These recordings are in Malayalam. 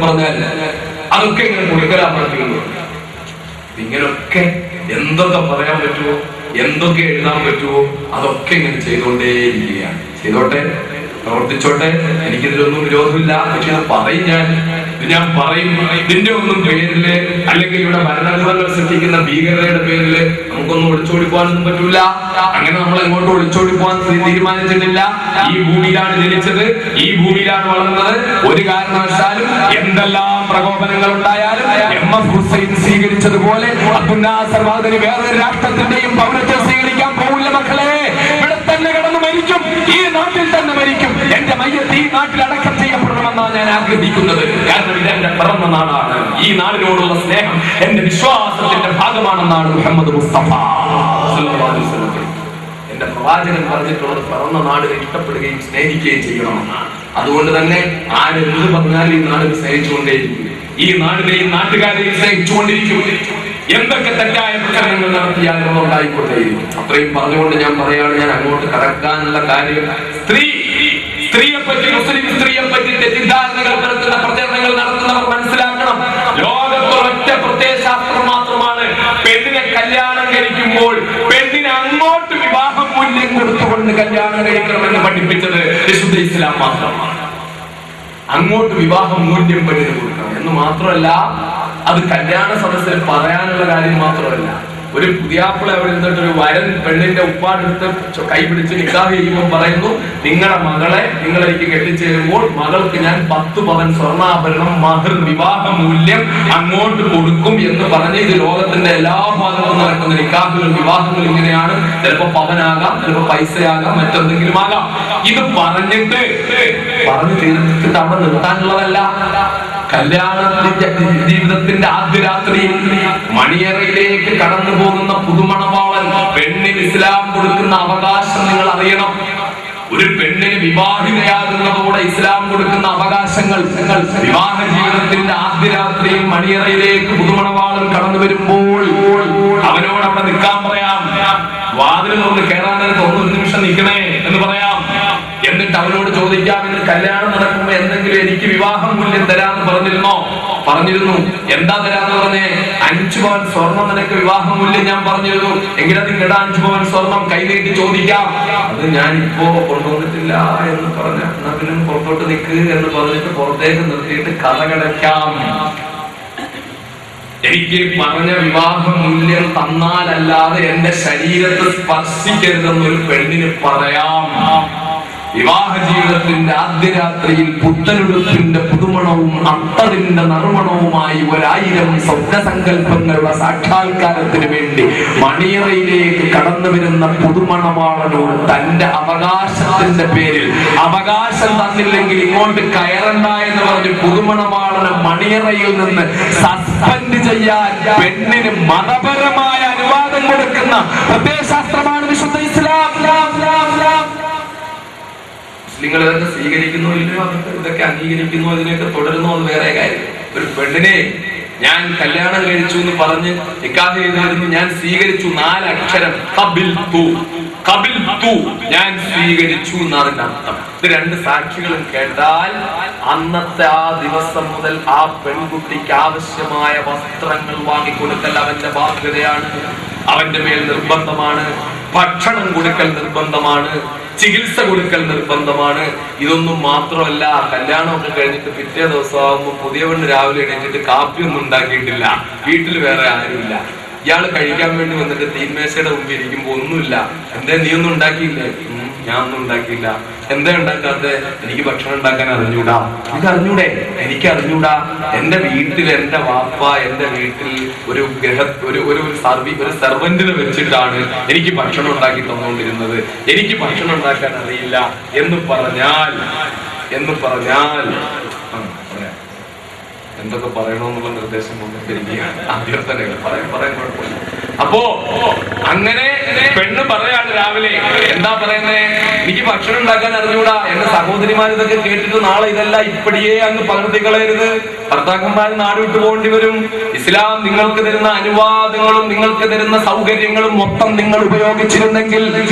പറഞ്ഞാൽ അതൊക്കെ ഇങ്ങനെ കൊടുക്കലാൻ പറ്റുള്ളൂ. ഇങ്ങനൊക്കെ എന്തൊക്കെ പറയാൻ പറ്റുമോ, എന്തൊക്കെ എഴുതാൻ പറ്റുമോ അതൊക്കെ ഇങ്ങനെ ചെയ്തുകൊണ്ടേയിരിക്കുകയാണ്. ചെയ്തോട്ടെ, പ്രവർത്തിച്ചോട്ടെ, എനിക്കിതിലൊന്നും വിരോധമില്ല. പക്ഷെ ഇത് പറയും, ഞാൻ പറയും. ഇതിന്റെ ഒന്നും പേരില് അല്ലെങ്കിൽ ഇവിടെ ഭരണകൂടങ്ങൾ സൃഷ്ടിക്കുന്ന ഭീകരതയുടെ പേരില് നമുക്കൊന്നും ഒളിച്ചോടിപ്പോകാനൊന്നും പറ്റൂല. അങ്ങനെ നമ്മൾ എങ്ങോട്ടും ഒളിച്ചോടിപ്പോകാൻ തീരുമാനിച്ചിട്ടില്ല. ഈ ഭൂമിയിലാണ് ജനിച്ചത്, ഈ ഭൂമിയിലാണ് വളർന്നത്. ഒരു കാരണവശാലും എന്തെല്ലാം പ്രകോപനങ്ങൾ ഉണ്ടായാലും MF ഹുസൈൻ സ്വീകരിച്ചതുപോലെ അബ്ദുന്നാസർവാദിന് വേറൊരു രാഷ്ട്രത്തിന്റെയും പൗരത്വം സ്വീകരിക്കാൻ പോകില്ല മക്കളെ. ഇവിടെ തന്നെ കിടന്ന് മരിക്കും, ഈ നാട്ടിൽ തന്നെ മരിക്കും. എന്റെ മയ്യത്ത് ഈ നാട്ടിൽ അടക്കം ചെയ്യപ്പെടണമെന്നാണ് ഞാൻ ആഗ്രഹിക്കുന്നത്. കാരണം ഇതെന്റെ പിറന്ന നാടാണ്. ഈ നാടിനോടുള്ള സ്നേഹം എന്റെ വിശ്വാസത്തിന്റെ ഭാഗമാണെന്നാണ് മുഹമ്മദ് മുസ്തഫ സല്ലല്ലാഹു അലൈഹി വസല്ലം. എന്റെ പ്രവാചകൻ പറഞ്ഞിട്ടുള്ളത് പിറന്ന നാടിനെ ഇഷ്ടപ്പെടുകയും സ്നേഹിക്കുകയും ചെയ്യണമെന്നാണ്. അതുകൊണ്ട് തന്നെ ആരെന്ത് പറഞ്ഞാലും ഈ നാടിനെ സ്നേഹിച്ചുകൊണ്ടേയിരിക്കും, ഈ നാടിനെയും നാട്ടുകാരെയും സ്നേഹിച്ചുകൊണ്ടിരിക്കും. എന്തൊക്കെ തെറ്റായ പ്രചരണങ്ങൾ നടത്തിയാലും ഉണ്ടായിക്കൊണ്ടേയിരിക്കും. അത്രയും പറഞ്ഞുകൊണ്ട് ഞാൻ പറയാണ്, ഞാൻ അങ്ങോട്ട് കടക്കാനുള്ള കാര്യം, സ്ത്രീയെ പറ്റി, മുസ്ലിം സ്ത്രീയെ പറ്റി തെറ്റിദ്ധാരണകൾ പരത്തുന്ന പ്രചരണങ്ങൾ നടത്തുന്നവർ മനസ്സിലാക്കണം, ലോകത്തൊരൊറ്റ പ്രത്യയശാസ്ത്രം മാത്രമാണ് പെണ്ണിനെ കല്യാണം കഴിക്കുമ്പോൾ പെണ്ണിനെ അങ്ങോട്ട് വിവാഹം മൂല്യം കൊടുത്തുകൊണ്ട് കല്യാണം കഴിക്കണമെന്ന് പഠിപ്പിച്ചത് വിശുദ്ധ ഇസ്ലാം മാത്രമാണ്. അങ്ങോട്ട് വിവാഹം മൂല്യം പെണ്ണിന് കൊടുക്കണം എന്ന് മാത്രമല്ല, അത് കല്യാണ സദസ്സിൽ പറയാനുള്ള കാര്യം മാത്രമല്ല. ഒരു പുതിയാപ്പിള അവിടെ നിന്നിട്ട് ഒരു വരൻ പെണ്ണിന്റെ ഉപ്പാടെടുത്ത് കൈ പിടിച്ച് നിക്കാഹ് ചെയ്യുമ്പോൾ പറയുന്നു, നിങ്ങളുടെ മകളെ നിങ്ങളെനിക്ക് കെട്ടിച്ചേരുമ്പോൾ മകൾക്ക് ഞാൻ 10 പവൻ സ്വർണ്ണാഭരണം മഹർ വിവാഹ മൂല്യം അങ്ങോട്ട് കൊടുക്കും എന്ന് പറഞ്ഞ് ഇത് ലോകത്തിന്റെ എല്ലാ ഭാഗത്തും നടക്കുന്ന നിക്കാഹുകൾ, വിവാഹങ്ങൾ ഇങ്ങനെയാണ്. ചിലപ്പോ പവനാകാം, ചിലപ്പോ പൈസയാകാം, മറ്റെന്തെങ്കിലും ആകാം. ഇത് പറഞ്ഞിട്ട് പറഞ്ഞു ചെയ്തിട്ട് അവിടെ നിർത്താനുള്ളതല്ല. കല്യാണത്തിന്റെ ജീവിതത്തിന്റെ ആദ്യ രാത്രിയിൽ മണിയറയിലേക്ക് കടന്നു പോകുന്ന പുതുമണവാളൻ പെണ്ണിന് ഇസ്ലാം കൊടുക്കുന്ന അവകാശം നിങ്ങൾ അറിയണം. ഒരു പെണ്ണിന് വിവാഹിതയാകുന്നതോടെ ഇസ്ലാം കൊടുക്കുന്ന അവകാശങ്ങൾ, വിവാഹ ജീവിതത്തിന്റെ ആദ്യ രാത്രിയിൽ മണിയറയിലേക്ക് പുതുമണവാളൻ കടന്നു വരുമ്പോൾ അവനോട് അവിടെ നിൽക്കാൻ പറയാം. വാതിലിൽ ഒന്ന് കയറാനായിട്ട് ഒരു നിമിഷം നിൽക്കണേ എന്ന് പറയാം. എന്നിട്ട് അവനോട് ചോദിക്കാം, ഇന്ന് കല്യാണം നടക്കുമ്പോ എന്തെങ്കിലും എനിക്ക് വിവാഹം മൂല്യം തരാന്ന് പറഞ്ഞിരുന്നു. എന്താ തരാന്ന് പറഞ്ഞേ? 5 പവൻ സ്വർണം നിനക്ക് വിവാഹ മൂല്യം ഞാൻ പറഞ്ഞിരുന്നു. എങ്കിലത് ഇങ്ങട 5 പവൻ സ്വർണം കൈനീട്ടി ചോദിക്കാം. അത് ഞാൻ ഇപ്പോ കൊണ്ടുവന്നിട്ടില്ല എന്ന് പറഞ്ഞ, എന്നാ പിന്നെ പുറത്തോട്ട് നിൽക്ക് എന്ന് പറഞ്ഞിട്ട് പുറത്തേക്ക് നിർത്തിയിട്ട് കഥകടയ്ക്കാം. എനിക്ക് പറഞ്ഞ വിവാഹ മൂല്യം തന്നാലല്ലാതെ എന്റെ ശരീരത്തെ സ്പർശിക്കരുതെന്നൊരു പെണ്ണിന് പറയാം. വിവാഹ ജീവിതത്തിന്റെ ആദ്യ രാത്രിയിൽ പുത്തനുടുപ്പിന്റെ പുതുമണവും അത്തറിന്റെ നറുമണവുമായി 1000 സ്വപ്നസങ്കല്പങ്ങളുടെ സാക്ഷാത്കാരത്തിന് വേണ്ടി മണിയറയിലേക്ക് കടന്നു വരുന്ന പുതുമണവാളനോട് തന്റെ അവകാശത്തിന്റെ പേരിൽ, അവകാശം തന്നില്ലെങ്കിൽ ഇങ്ങോട്ട് കയറണ്ട എന്ന് പറഞ്ഞ് പുതുമണവാളന് മണിയറയിൽ നിന്ന് സസ്പെൻഡ് ചെയ്യാൻ പെണ്ണിന് മതപരമായ അനുവാദം കൊടുക്കുന്ന പ്രത്യയശാസ്ത്രമാണ് വിശുദ്ധ ഇസ്ലാം. നിങ്ങൾ ഇതൊക്കെ സ്വീകരിക്കുന്നോ ഇല്ലയോ, ഇതൊക്കെ അംഗീകരിക്കുന്നോ, ഇതിനൊക്കെ തുടരുന്നോ, അത് വേറെ കാര്യം. ഒരു പെണ്ണിനെ ഞാൻ കല്യാണം കഴിച്ചു എന്ന് പറഞ്ഞ് നിക്കാഹ് ചെയ്തായിരുന്നു, ഞാൻ സ്വീകരിച്ചു 4 അക്ഷരം ഖബിൽതു, ഞാൻ സ്വീകരിച്ചു എന്നതിന്റെ അർത്ഥം. ഇത് 2 സാക്ഷികളും കേട്ടാൽ അന്നത്തെ ആ ദിവസം മുതൽ ആ പെൺകുട്ടിക്ക് ആവശ്യമായ വസ്ത്രങ്ങൾ വാങ്ങിക്കൊടുക്കൽ അവന്റെ ബാധ്യതയാണ്, അവന്റെ മേൽ നിർബന്ധമാണ്. ഭക്ഷണം കൊടുക്കൽ നിർബന്ധമാണ്, ചികിത്സ കൊടുക്കൽ നിർബന്ധമാണ്. ഇതൊന്നും മാത്രമല്ല, കല്യാണമൊക്കെ കഴിഞ്ഞിട്ട് പിറ്റേ ദിവസമാകുമ്പോൾ പുതിയവണ്ണ് രാവിലെ എണീറ്റിട്ട് കാപ്പിയൊന്നും ഉണ്ടാക്കിയിട്ടില്ല, വീട്ടിൽ വേറെ ആരുമില്ല. ഇയാള് കഴിക്കാൻ വേണ്ടി വന്നിട്ട് തീന്മേശയുടെ മുമ്പിൽ ഇരിക്കുമ്പോ ഒന്നുമില്ല. എന്തേ നീ ഒന്നും ഉണ്ടാക്കിയില്ലേ? ഞാൻ ഒന്നും ഉണ്ടാക്കിയില്ല. എന്താ ഉണ്ടാക്കാത്തെ? എനിക്ക് ഭക്ഷണം ഉണ്ടാക്കാൻ അറിഞ്ഞൂടാ. ഇത് അറിഞ്ഞൂടെ? എനിക്ക് അറിഞ്ഞൂടാ. എന്റെ വീട്ടിൽ എന്റെ വാപ്പ എന്റെ വീട്ടിൽ ഒരു സെർവന്റിനെ വെച്ചിട്ടാണ് എനിക്ക് ഭക്ഷണം ഉണ്ടാക്കി തന്നുകൊണ്ടിരുന്നത്. എനിക്ക് ഭക്ഷണം ഉണ്ടാക്കാൻ അറിയില്ല എന്ന് പറഞ്ഞാൽ എന്തൊക്കെ പറയണമെന്നുള്ള നിർദ്ദേശം വന്നിരിക്കുകയാണ്. അഭ്യർത്ഥനകൾ പറയാൻ കുഴപ്പമില്ല. അപ്പോ അങ്ങനെ പെണ്ണ് പറയാണ് രാവിലെ, എന്താ പറയുന്നേ? എനിക്ക് ഭക്ഷണം ഉണ്ടാക്കാൻ അറിഞ്ഞൂടാ. എന്റെ സഹോദരിമാർ ഇതൊക്കെ കേട്ടിട്ട് നാളെ ഇതെല്ലാം ഇപ്പടിയേ അങ്ങ് പകർത്തിക്കളയരുത്, ഭർത്താക്കന്മാർ നാട് വിട്ടു പോകേണ്ടി വരും. ഇസ്ലാം നിങ്ങൾക്ക് തരുന്ന അനുവാദങ്ങളും നിങ്ങൾക്ക് തരുന്ന സൗകര്യങ്ങളും മൊത്തം നിങ്ങൾ ഉപയോഗിച്ചിരുന്നെങ്കിൽ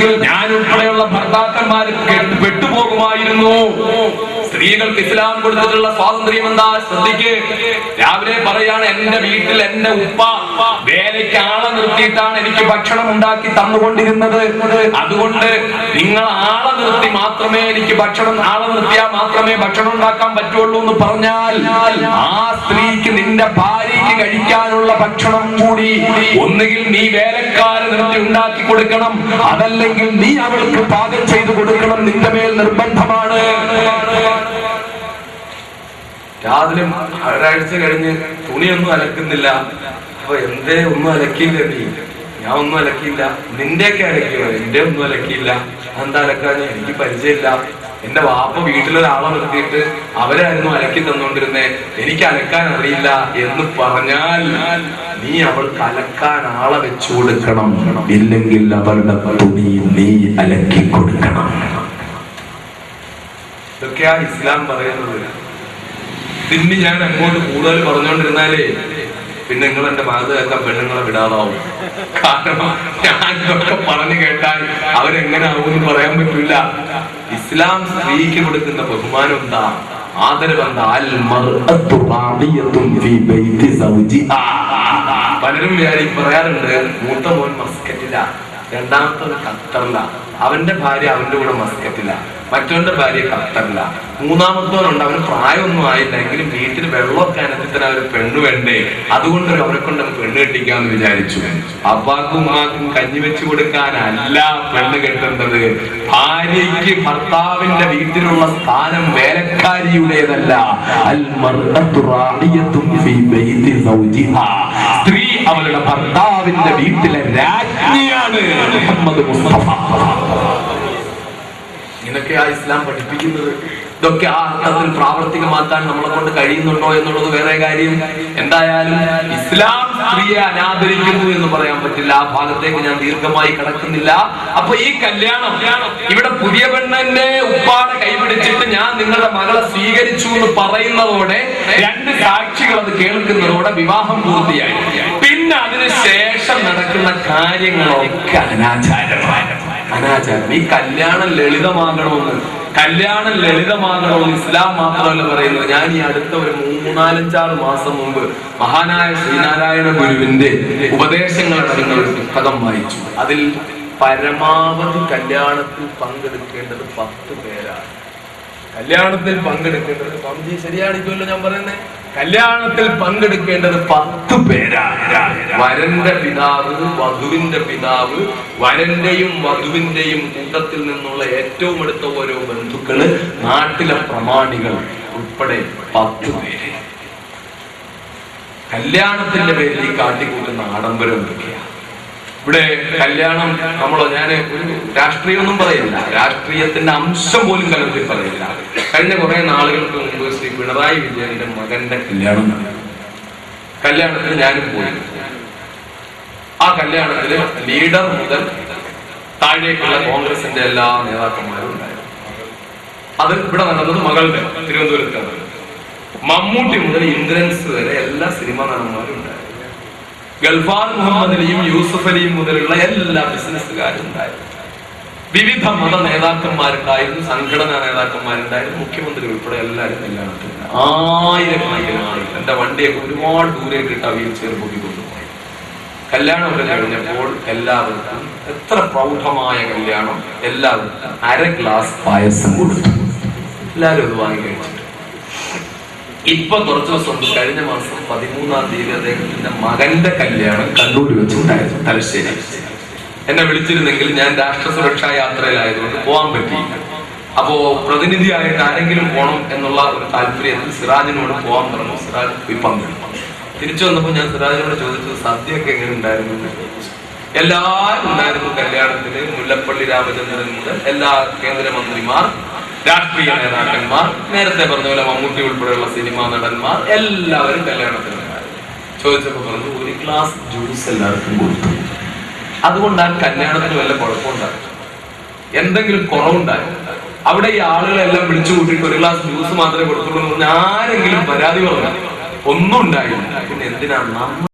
ഞാൻ ഉൾപ്പെടെയുള്ള ഭർത്താക്കന്മാർ പെട്ടുപോകുമായിരുന്നു. സ്ത്രീകൾക്ക് ഇസ്ലാം കൊടുത്തിട്ടുള്ള സ്വാതന്ത്ര്യം എന്താ? ശ്രദ്ധിക്ക്. രാവിലെ പറയാണ്, എന്റെ വീട്ടിൽ എന്റെ ഉപ്പ വേലയ്ക്ക് ആളെ നിർത്തിയിട്ടാണ് എനിക്ക് ഭക്ഷണം ഉണ്ടാക്കി തന്നുകൊണ്ടിരുന്നത്. അതുകൊണ്ട് നിങ്ങൾ ആളെ നിർത്തി മാത്രമേ എനിക്ക് ആളെ നിർത്തിയാൽ മാത്രമേ ഭക്ഷണം ഉണ്ടാക്കാൻ പറ്റുള്ളൂ എന്ന് പറഞ്ഞാൽ, ആ സ്ത്രീക്ക് നിന്റെ ഭാര്യയ്ക്ക് കഴിക്കാനുള്ള ഭക്ഷണം കൂടി ഒന്നുകിൽ നീ വേലക്കാരെ നിർത്തി ഉണ്ടാക്കി കൊടുക്കണം, അതല്ലെങ്കിൽ നീ അവൾക്ക് പാകം ചെയ്തു കൊടുക്കണം. നിന്റെ മേൽ നിർബന്ധമാണ്. രാവിലെ ഒരാഴ്ച കഴിഞ്ഞ് തുണിയൊന്നും അലക്കുന്നില്ല. അപ്പൊ എന്തേ ഒന്നും അലക്കിയില്ല നീ? ഞാൻ ഒന്നും അലക്കിയില്ല. നിന്റെയൊക്കെ അലക്കിയോ? എന്റെ ഒന്നും അലക്കിയില്ല. എന്താ അലക്കാൻ? എനിക്ക് പരിചയമില്ല. എന്റെ വാപ്പ വീട്ടിലൊരാളെ നിർത്തിയിട്ട് അവരായിരുന്നു അലക്കി തന്നോണ്ടിരുന്നേ, എനിക്ക് അലക്കാൻ അറിയില്ല എന്ന് പറഞ്ഞാൽ നീ അവൾക്ക് അലക്കാൻ ആളെ വെച്ചു കൊടുക്കണം, ഇല്ലെങ്കിൽ അവളുടെ തുണി നീ അലക്കി കൊടുക്കണം. ഇതൊക്കെയാ ഇസ്ലാം പറയുന്നത്. പിന്നെ ഞാൻ അങ്ങോട്ട് കൂടുതൽ പറഞ്ഞുകൊണ്ടിരുന്നാലേ പിന്നെ നിങ്ങൾ എന്റെ മാത് കേൾക്കാൻ പെണ്ണുങ്ങളെ വിടാതാവും. കാരണം ഞാൻ ഇതൊക്കെ പറഞ്ഞു കേട്ടാൽ അവരെങ്ങനെ ആവുമെന്ന് പറയാൻ പറ്റില്ല. ഇസ്ലാം സ്ത്രീക്ക് കൊടുക്കുന്ന ബഹുമാനം എന്താ? ആദരവ് എന്താ? പലരും പറയാറുണ്ട്, മൂത്ത മോൻ മസ്കറ്റില്ല, രണ്ടാമത്തെ ഖത്തറില്ല, അവന്റെ ഭാര്യ അവന്റെ കൂടെ മസ്കറ്റില്ല, മറ്റവന്റെ ഭാര്യ ഖത്തറില്ല, മൂന്നാമത്തോനുണ്ട്, അവന് പ്രായമൊന്നും ആയില്ല, എങ്കിലും വീട്ടിൽ വെള്ളമൊക്കെ അനത്തിന് അവർ പെണ്ണ് വേണ്ടേ, അതുകൊണ്ട് അവരെ കൊണ്ട് പെണ്ണ് കെട്ടിക്കാന്ന് വിചാരിച്ചു. അപ്പാക്കും ഉമ്മാക്കും കഞ്ഞി വെച്ചു കൊടുക്കാനല്ല പെണ്ണ് കെട്ടേണ്ടത്. ഭാര്യയ്ക്ക് ഭർത്താവിന്റെ വീട്ടിലുള്ള സ്ഥാനം വേലക്കാരിയുടേതല്ല. സ്ത്രീ അവളുടെ ഭർത്താവിന്റെ വീട്ടിലെ രാജ്ഞിയാണ്. മുഹമ്മദ് മുസ്തഫ. ഇതൊക്കെയാ ഇസ്ലാം പഠിപ്പിക്കുന്നത്. ഇതൊക്കെ ആ അർത്ഥത്തിൽ പ്രാവർത്തികമാക്കാൻ നമ്മളെ കൊണ്ട് കഴിയുന്നുണ്ടോ എന്നുള്ളത് വേറെ കാര്യം. എന്തായാലും ഇസ്ലാം സ്ത്രീയെ അനാദരിക്കുന്നു എന്ന് പറയാൻ പറ്റില്ല. ആ ഭാഗത്തേക്ക് ഞാൻ ദീർഘമായി കടക്കുന്നില്ല. അപ്പൊ ഈ കല്യാണം ഇവിടെ പുതിയ പെണ്ണന്റെ ഉപ്പാടെ കൈപിടിച്ചിട്ട് ഞാൻ നിങ്ങളുടെ മകളെ സ്വീകരിച്ചു എന്ന് പറയുന്നതോടെ, രണ്ട് സാക്ഷികൾ അത് കേൾക്കുന്നതോടെ വിവാഹം പൂർത്തിയായി. പിന്നെ അതിന് ശേഷം നടക്കുന്ന കാര്യങ്ങളൊക്കെ അനാചാരമാണ്. അനാചാരം. ഈ കല്യാണം ലളിതമാകണമെന്ന് ഇസ്ലാം മാത്രമല്ല പറയുന്നത്. ഞാൻ ഈ അടുത്ത ഒരു 3-4 മാസം മുമ്പ് മഹാനായ ശ്രീനാരായണ ഗുരുവിന്റെ ഉപദേശങ്ങൾ അടങ്ങുന്ന ഒരു പുസ്തകം വായിച്ചു. അതിൽ പരമാവധി കല്യാണത്തിൽ പങ്കെടുക്കേണ്ടത് 10 പേരാണ്. കല്യാണത്തിൽ പങ്കെടുക്കേണ്ടത്, സ്വാമിജി ശരിയാണിക്കുമല്ലോ ഞാൻ പറയുന്നത്, കല്യാണത്തിൽ പങ്കെടുക്കേണ്ടത് 10 പേരാണ്. വരന്റെ പിതാവ്, വധുവിന്റെ പിതാവ്, വരന്റെയും വധുവിന്റെയും കൂട്ടത്തിൽ നിന്നുള്ള ഏറ്റവും അടുത്ത ഓരോ ബന്ധുക്കള്, നാട്ടിലെ പ്രമാണികൾ ഉൾപ്പെടെ 10 പേര്. കല്യാണത്തിന്റെ പേരിൽ ഈ കാട്ടിക്കൂട്ടുന്ന ആഡംബരം എന്തൊക്കെയാണ്? ഇവിടെ കല്യാണം ഞാൻ ഒരു രാഷ്ട്രീയമൊന്നും പറയില്ല, രാഷ്ട്രീയത്തിന്റെ അംശം പോലും കലർത്തി പറയില്ല. കഴിഞ്ഞ കുറെ നാളുകൾക്ക് മുമ്പ് ശ്രീ പിണറായി വിജയന്റെ മകന്റെ കല്യാണം നടന്നു. കല്യാണത്തിന് ഞാനും പോയി. ആ കല്യാണത്തിന് ലീഡർ മുതൽ താഴേക്കുള്ള കോൺഗ്രസിന്റെ എല്ലാ നേതാക്കന്മാരും ഉണ്ടായിരുന്നു. അത് ഇവിടെ നടന്നത് മകളുടെ തിരുവനന്തപുരത്താണ്. മമ്മൂട്ടി മുതൽ ഇന്ദ്രൻസ് വരെ എല്ലാ സിനിമാ നടന്മാരും ഉണ്ടായിരുന്നു. ഗൾഫാർ മുഹമ്മദ് അലിയും യൂസുഫ് അലിയും മുതലുള്ള എല്ലാ ബിസിനസ്സുകാരും ഉണ്ടായിരുന്നു. വിവിധ മത നേതാക്കന്മാരുണ്ടായിരുന്നു, സംഘടനാ നേതാക്കന്മാരുണ്ടായിരുന്നു, മുഖ്യമന്ത്രി ഉൾപ്പെടെ എല്ലാവരും കല്യാണത്തിൽ. ആയിരക്കണക്കിന് ആളുകൾ. എന്റെ വണ്ടിയൊക്കെ ഒരുപാട് ദൂരേക്ക് ഇട്ട വീൽ ചെയർ പൊക്കി കൊണ്ടുപോയി. കല്യാണം കഴിഞ്ഞപ്പോൾ എല്ലാവർക്കും, എത്ര പ്രൗഢമായ കല്യാണം, എല്ലാവർക്കും 1/2 ഗ്ലാസ് പായസം കൊടുത്തു. എല്ലാവരും അത് വാങ്ങി കഴിച്ചിട്ട് ഇപ്പൊ കുറച്ചു ദിവസം മുമ്പ്, കഴിഞ്ഞ മാസം 13-ാം തീയതി അദ്ദേഹത്തിന്റെ മകന്റെ കല്യാണം കണ്ണൂർ വെച്ചിട്ടുണ്ടായിരുന്നു, തലശ്ശേരി. എന്നെ വിളിച്ചിരുന്നെങ്കിൽ ഞാൻ രാഷ്ട്ര സുരക്ഷാ യാത്രയിലായതുകൊണ്ട് പോകാൻ പറ്റിയില്ല. അപ്പോ പ്രതിനിധിയായിട്ട് ആരെങ്കിലും പോകണം എന്നുള്ള ഒരു താല്പര്യത്തിൽ സിറാജിനോട് പോകാൻ പറഞ്ഞു. സിറാജ് പോയി പങ്കെടുത്തു. തിരിച്ചു വന്നപ്പോൾ ഞാൻ സിറാജിനോട് ചോദിച്ചത് സദ്യയൊക്കെ എങ്ങനെ ഉണ്ടായിരുന്നു എന്ന് ചോദിച്ചു. എല്ലാവരും ഉണ്ടായിരുന്നു കല്യാണത്തിന്. മുല്ലപ്പള്ളി രാമചന്ദ്രൻ മുതൽ എല്ലാ കേന്ദ്രമന്ത്രിമാർ, രാഷ്ട്രീയ നേതാക്കന്മാർ, നേരത്തെ പറഞ്ഞ പോലെ മമ്മൂട്ടി ഉൾപ്പെടെയുള്ള സിനിമാ നടന്മാർ, എല്ലാവരും കല്യാണത്തിനുണ്ടായിരുന്നു. ചോദിച്ചപ്പോ പറഞ്ഞു 1 ഗ്ലാസ് ജ്യൂസ് എല്ലാവർക്കും കൊടുത്തു. അതുകൊണ്ട് ആ കല്യാണത്തിന് വല്ല കുഴപ്പമുണ്ടായിരുന്നു, എന്തെങ്കിലും കുറവുണ്ടായിരുന്നു. അവിടെ ഈ ആളുകളെല്ലാം വിളിച്ചു കൂട്ടിയിട്ട് 1 ഗ്ലാസ് ജ്യൂസ് മാത്രമേ കൊടുത്തുള്ളൂ എന്ന് പറഞ്ഞാൽ ആരെങ്കിലും പരാതി പറഞ്ഞു? ഒന്നും ഉണ്ടായില്ല. പിന്നെ എന്തിനാണ് നമ്മൾ